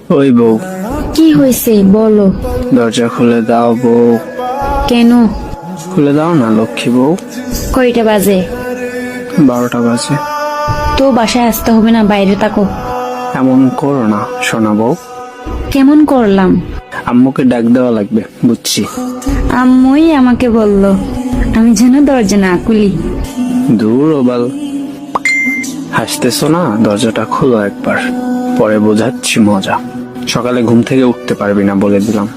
ওই বউ, কি হয়েছে বলো। দরজা খুলে দাও বউ। কেন? খুলে দাও না লক্ষ্মী বউ। কয়টা বাজে? 12টা বাজে। তো বাসায় আসতে হবে না, বাইরে থাকো। এমন করো না সোনা বউ। কেমন করলাম? আম্মুকে ডাক দেওয়া লাগবে, বুঝছি। আম্মুই আমাকে বলল আমি যেন দরজা না খুলি। দূর ওবাল, হাসতেছো না? দরজাটা খুলো একবার, পরে বোঝাচ্ছি মজা। সকালে ঘুম থেকে উঠতে পারবি না বলে দিলাম।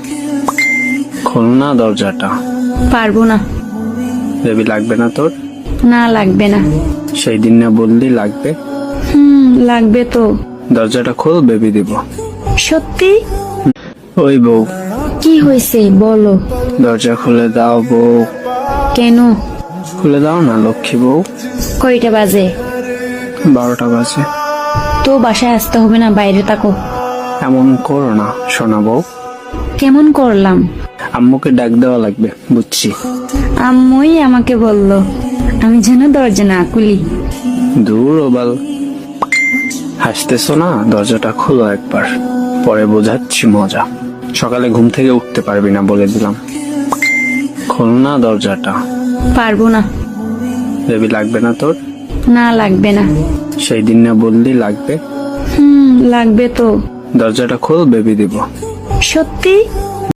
খোল না দরজাটা। পারবো না। বেবি লাগবে না তোর? না, লাগবে না। সেই দিন না বললি লাগবে? লাগবে তো। দরজাটা খোল, বেবি দিব। সত্যি? ওই বউ, কি হয়েছে বলো। দরজা খুলে দাও বউ। কেন? খুলে দাও না লক্ষ্মী বউ। কয়টা বাজে? 12টা বাজে। তো বাসায় আসতে হবে না, বাইরে থাকো। এমন করো না সোনা বউ। কেমন করলাম? আম্মুকে ডাক দেওয়া লাগবে, বুঝছি। আম্মুই আমাকে বলল আমি যেন দরজা না খুলি। দূর ওবাল, হাসতেছো না? দরজাটা খুলো একবার, পরে বোঝাচ্ছি মজা। সকালে ঘুম থেকে উঠতে পারবি না বলে দিলাম। খোল না দরজাটা। পারবো না। বেবি লাগবে না তোর? না, লাগবে না। সেই দিন না বললি লাগবে? লাগবে তো। দরজাটা খোল, বেবি দিব। সত্যি?